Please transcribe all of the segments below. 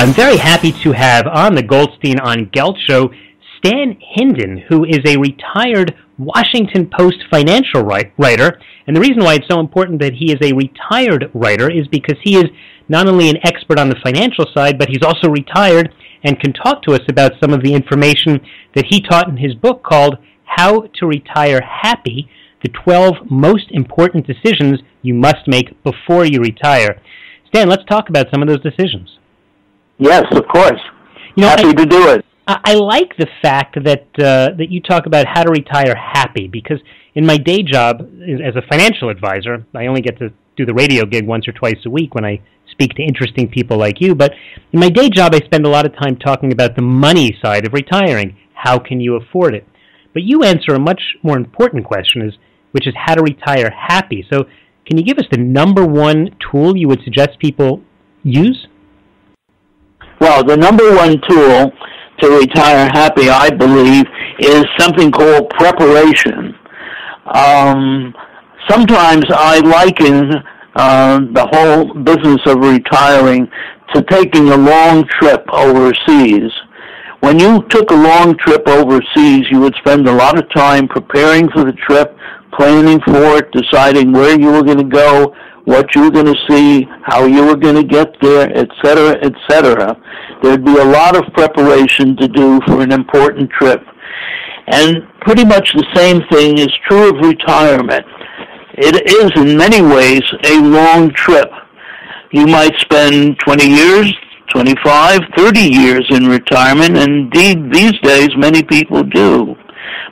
I'm very happy to have on the Goldstein on Gelt Show Stan Hinden, who is a retired Washington Post financial writer. And the reason why it's so important that he is a retired writer is because he is not only an expert on the financial side, but he's also retired and can talk to us about some of the information that he taught in his book called How to Retire Happy, the 12 Most Important Decisions You Must Make Before You Retire. Stan, let's talk about some of those decisions. Yes, of course. Happy to do it. I like the fact that that you talk about how to retire happy, because in my day job as a financial advisor, I only get to do the radio gig once or twice a week when I speak to interesting people like you, but in my day job I spend a lot of time talking about the money side of retiring. How can you afford it? But you answer a much more important question, which is how to retire happy. So can you give us the number one tool you would suggest people use? Well, the number one tool to retire happy, I believe, is something called preparation. Sometimes I liken the whole business of retiring to taking a long trip overseas. When you took a long trip overseas, you would spend a lot of time preparing for the trip, planning for it, deciding where you were going to go, what you were going to see, how you were going to get there, etc., etc. There'd be a lot of preparation to do for an important trip. And pretty much the same thing is true of retirement. It is in many ways a long trip. You might spend 20 years, 25, 30 years in retirement, and indeed these days many people do.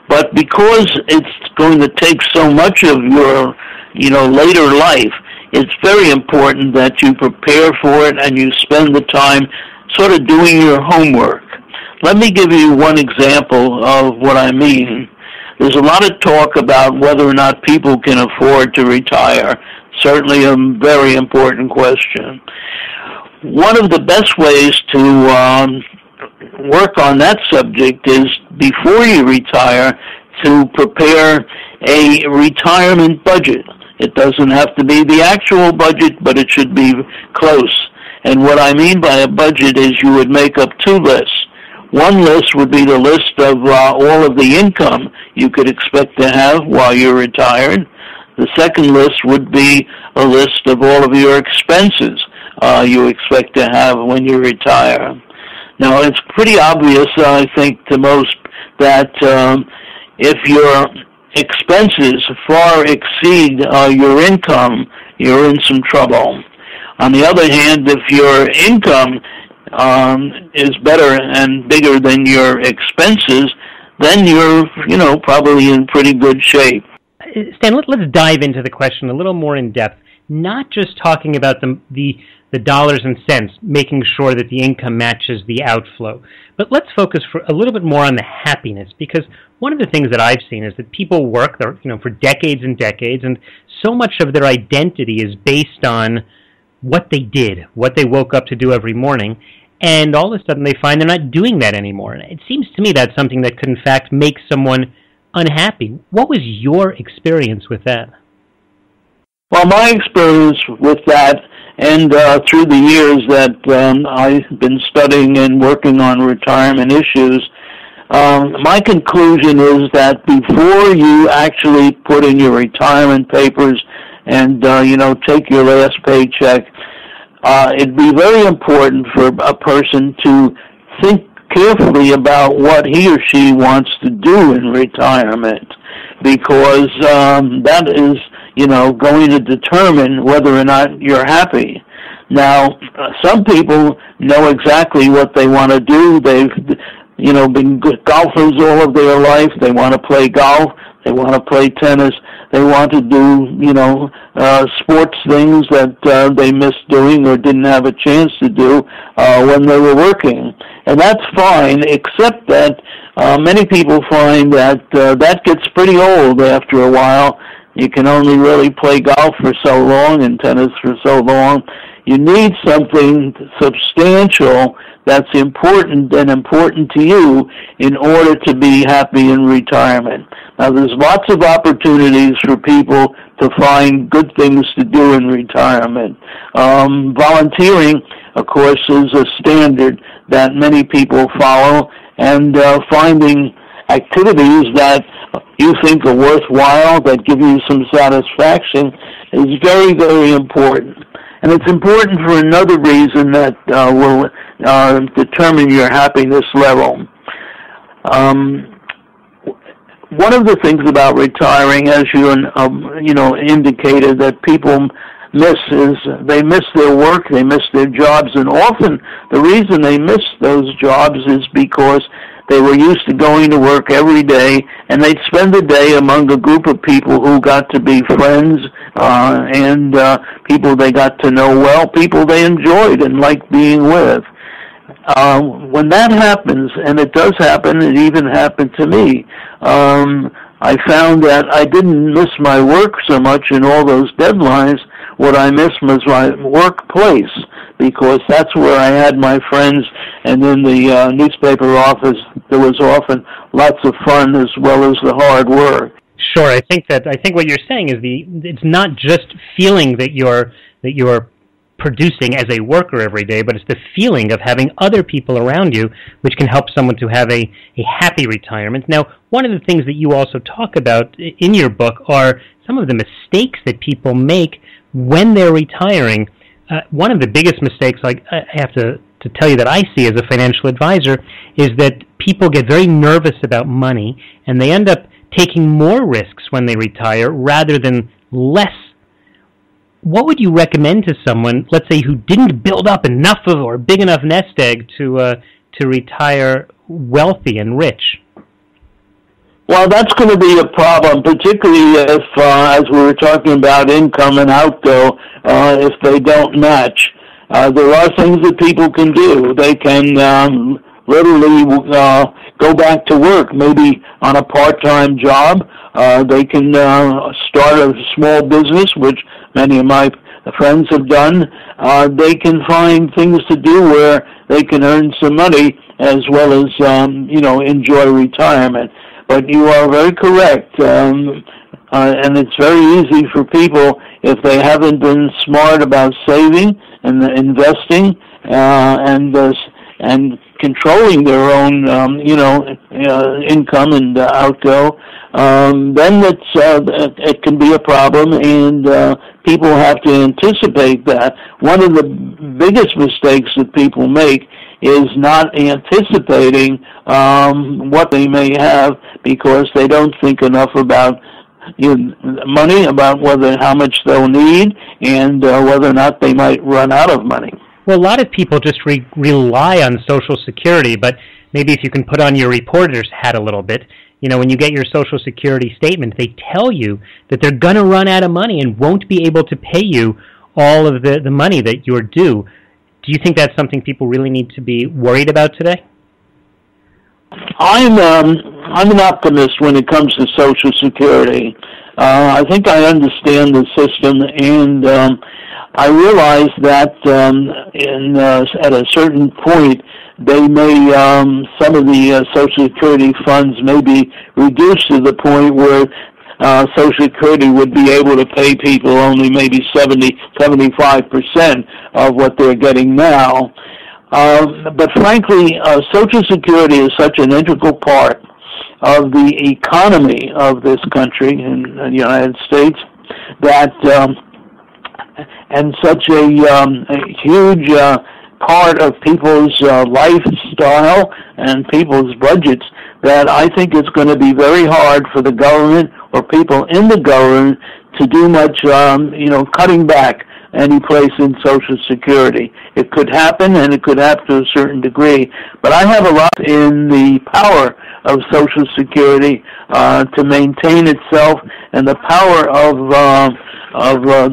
But because it's going to take so much of your, later life, it's very important that you prepare for it and you spend the time sort of doing your homework. Let me give you one example of what I mean. There's a lot of talk about whether or not people can afford to retire. Certainly a very important question. One of the best ways to work on that subject is, before you retire, to prepare a retirement budget. It doesn't have to be the actual budget, but it should be close. And what I mean by a budget is you would make up two lists. One list would be the list of all of the income you could expect to have while you're retired. The second list would be a list of all of your expenses you expect to have when you retire. Now, it's pretty obvious, I think, to most that if your expenses far exceed your income, you're in some trouble. On the other hand, if your income is better and bigger than your expenses, then you're, probably in pretty good shape. Stan, let's dive into the question a little more in depth. Not just talking about the dollars and cents, making sure that the income matches the outflow, but let's focus for a little bit more on the happiness, because one of the things that I've seen is that people work there, for decades and decades, and so much of their identity is based on what they did, what they woke up to do every morning, and all of a sudden they find they're not doing that anymore. And it seems to me that's something that could in fact make someone unhappy. What was your experience with that? Well, my experience with that, and through the years that I've been studying and working on retirement issues, my conclusion is that before you actually put in your retirement papers and, take your last paycheck, it'd be very important for a person to think carefully about what he or she wants to do in retirement, because that is, going to determine whether or not you're happy. Now, some people know exactly what they want to do. They've, been good golfers all of their life. They want to play golf. They want to play tennis. They want to do, sports things that they missed doing or didn't have a chance to do when they were working. And that's fine, except that many people find that that gets pretty old after a while. You can only really play golf for so long and tennis for so long. You need something substantial that's important and important to you in order to be happy in retirement. Now, there's lots of opportunities for people to find good things to do in retirement. Volunteering, of course, is a standard that many people follow, and finding activities that you think are worthwhile, that give you some satisfaction, is very, very important. And it's important for another reason that will determine your happiness level. One of the things about retiring, as you indicated, that people miss is they miss their work, they miss their jobs, and often the reason they miss those jobs is because they were used to going to work every day, and they'd spend the day among a group of people who got to be friends and people they got to know well, people they enjoyed and liked being with. When that happens, and it does happen, it even happened to me, I found that I didn't miss my work so much in all those deadlines. What I missed was my workplace, because that's where I had my friends, and in the newspaper office there was often lots of fun as well as the hard work. Sure, I think what you're saying is it's not just feeling that you're producing as a worker every day, but it's the feeling of having other people around you, which can help someone to have a happy retirement. Now, one of the things that you also talk about in your book are some of the mistakes that people make when they're retiring. One of the biggest mistakes, I have to tell you, that I see as a financial advisor, is that people get very nervous about money, and they end up taking more risks when they retire rather than less. What would you recommend to someone, let's say, who didn't build up enough of or a big enough nest egg to retire wealthy and rich? Well, that's going to be a problem, particularly if, as we were talking about income and outgo, if they don't match. There are things that people can do. They can literally go back to work, maybe on a part-time job. They can start a small business, which many of my friends have done. They can find things to do where they can earn some money as well as, enjoy retirement. But you are very correct, and it's very easy for people, if they haven't been smart about saving and investing and controlling their own, income and outgo, then it can be a problem, and people have to anticipate that. One of the biggest mistakes that people make is not anticipating what they may have, because they don't think enough about money, about how much they'll need, and whether or not they might run out of money. Well, a lot of people just rely on Social Security, but maybe if you can put on your reporter's hat a little bit, when you get your Social Security statement, they tell you that they're going to run out of money and won't be able to pay you all of the money that you're due. Do you think that's something people really need to be worried about today? I'm an optimist when it comes to Social Security. I think I understand the system, and I realize that at a certain point, they may some of the Social Security funds may be reduced to the point where Social Security would be able to pay people only maybe 75% of what they're getting now. But frankly, Social Security is such an integral part of the economy of this country, in the United States, that and such a huge part of people's lifestyle and people's budgets, that I think it's going to be very hard for the government or people in the government to do much, cutting back any place in Social Security. It could happen, and it could happen to a certain degree. But I have a lot in the power of Social Security to maintain itself, and the power of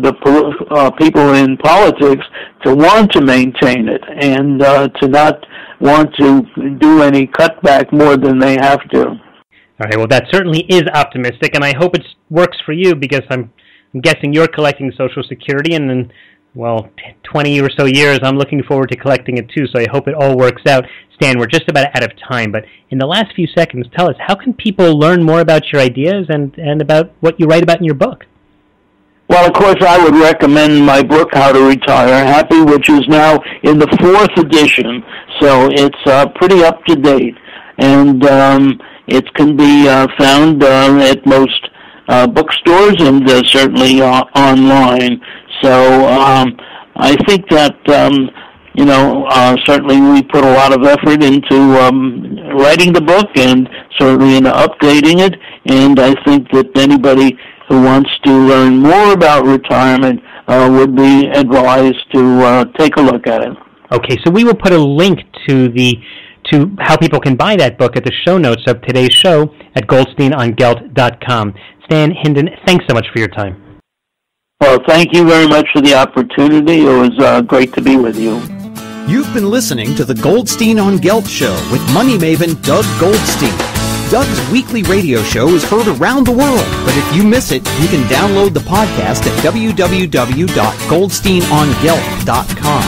the people in politics to want to maintain it, and to not want to do any cutback more than they have to. All right, well, that certainly is optimistic, and I hope it works for you, because I'm guessing you're collecting Social Security, and then well, 20 or so years, I'm looking forward to collecting it too, so I hope it all works out. Stan, we're just about out of time, but in the last few seconds, tell us, how can people learn more about your ideas and about what you write about in your book? Well, of course, I would recommend my book, How to Retire Happy, which is now in the 4th edition, so it's pretty up to date. And it can be found at most bookstores and certainly online. So I think that, certainly we put a lot of effort into writing the book and certainly into updating it. And I think that anybody who wants to learn more about retirement would be advised to take a look at it. Okay, so we will put a link to how people can buy that book at the show notes of today's show at goldsteinongelt.com. Stan Hinden, thanks so much for your time. Well, thank you very much for the opportunity. It was great to be with you. You've been listening to the Goldstein on Gelt Show with money maven Doug Goldstein. Doug's weekly radio show is heard around the world, but if you miss it, you can download the podcast at www.goldsteinongelt.com.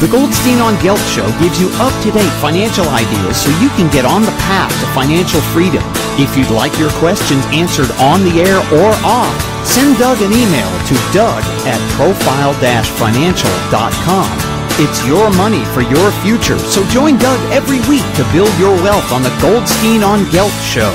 The Goldstein on Gelt Show gives you up-to-date financial ideas so you can get on the path to financial freedom. If you'd like your questions answered on the air or off, send Doug an email to doug@profile-financial.com. It's your money for your future, so join Doug every week to build your wealth on the Goldstein on Gelt Show.